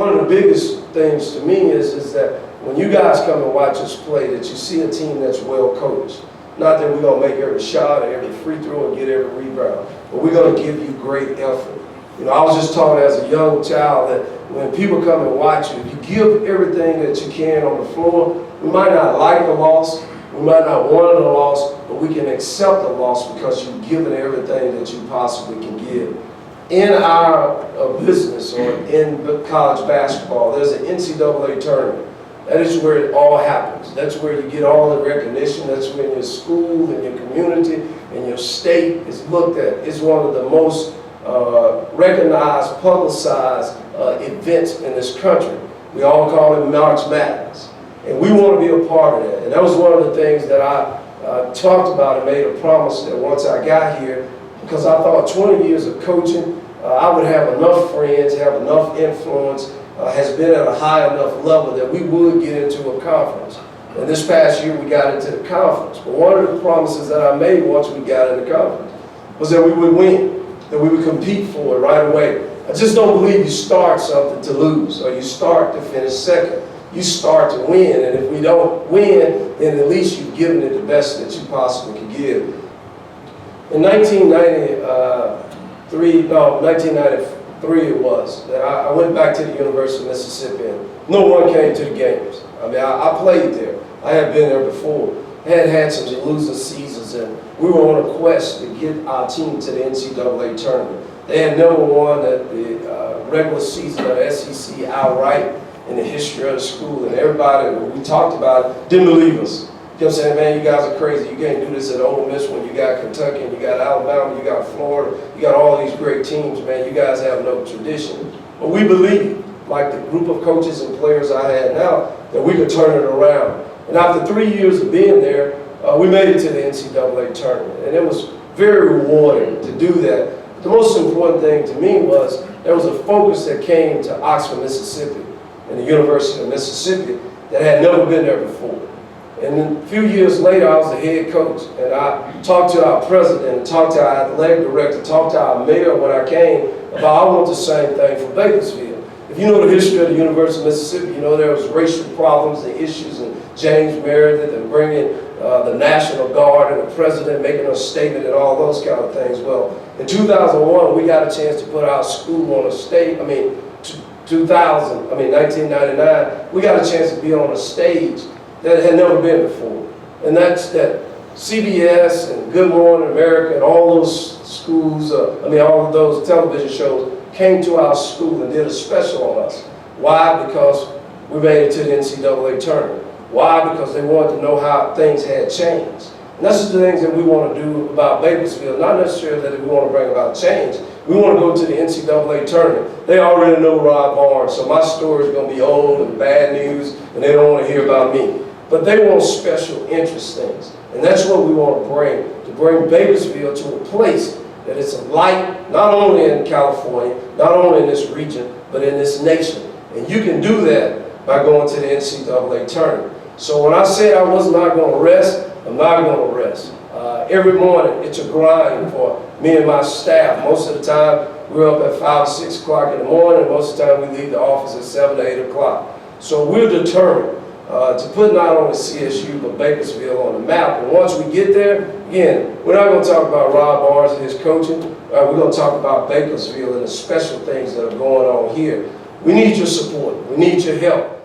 one of the biggest things to me is that when you guys come and watch us play, that you see a team that's well coached. Not that we're going to make every shot or every free throw and get every rebound, but we're going to give you great effort. You know, I was just taught as a young child that when people come and watch you, if you give everything that you can on the floor, we might not like the loss, we might not want the loss, but we can accept the loss because you've given everything that you possibly can give. In our business or in college basketball, there's an NCAA tournament. That is where it all happens. That's where you get all the recognition. That's where your school and your community and your state is looked at. It's one of the most recognized, publicized events in this country. We all call it March Madness. And we want to be a part of that. And that was one of the things that I talked about and made a promise that once I got here, because I thought 20 years of coaching, I would have enough friends, have enough influence, has been at a high enough level that we would get into a conference. And this past year we got into the conference. But one of the promises that I made once we got in the conference was that we would win, that we would compete for it right away. I just don't believe you start something to lose or you start to finish second. You start to win, and if we don't win, then at least you've given it the best that you possibly could give. In 1993 it was, that I went back to the University of Mississippi and no one came to the games. I mean, I played there. I had been there before. I had some losing seasons and we were on a quest to get our team to the NCAA tournament. They had never won the regular season of the SEC outright in the history of the school, and everybody, when we talked about it, didn't believe us. You know what I'm saying, man, you guys are crazy. You can't do this at Ole Miss when you got Kentucky, and you got Alabama, you got Florida, you got all these great teams, man. You guys have no tradition. But we believe, like the group of coaches and players I had now, that we could turn it around. And after 3 years of being there, we made it to the NCAA tournament, and it was very rewarding to do that. But the most important thing to me was there was a focus that came to Oxford, Mississippi, and the University of Mississippi that had never been there before. And then a few years later, I was the head coach, and I talked to our president, talked to our athletic director, talked to our mayor when I came about I want the same thing for Bakersfield. If you know the history of the University of Mississippi, you know there was racial problems and issues, and James Meredith and bringing the National Guard and the president making a statement and all those kind of things. Well, in 2001, we got a chance to put our school on a stage. 1999, we got a chance to be on a stage that had never been before. And that's that CBS and Good Morning America and all those schools, all of those television shows came to our school and did a special on us. Why? Because we made it to the NCAA tournament. Why? Because they wanted to know how things had changed. And that's the things that we want to do about Bakersfield, not necessarily that we want to bring about change. We want to go to the NCAA tournament. They already know Rob Barnes, so my story is going to be old and bad news, and they don't want to hear about me. But they want special interest things. And that's what we want to bring Bakersfield to a place that it's a light, not only in California, not only in this region, but in this nation. And you can do that by going to the NCAA tournament. So when I said I was not going to rest, I'm not going to rest. Every morning, it's a grind for me and my staff. Most of the time, we're up at 5 or 6 o'clock in the morning. Most of the time, we leave the office at 7 or 8 o'clock. So we're determined to put not only CSU, but Bakersfield on the map. And once we get there, again, we're not going to talk about Rob Barnes and his coaching. We're going to talk about Bakersfield and the special things that are going on here. We need your support. We need your help.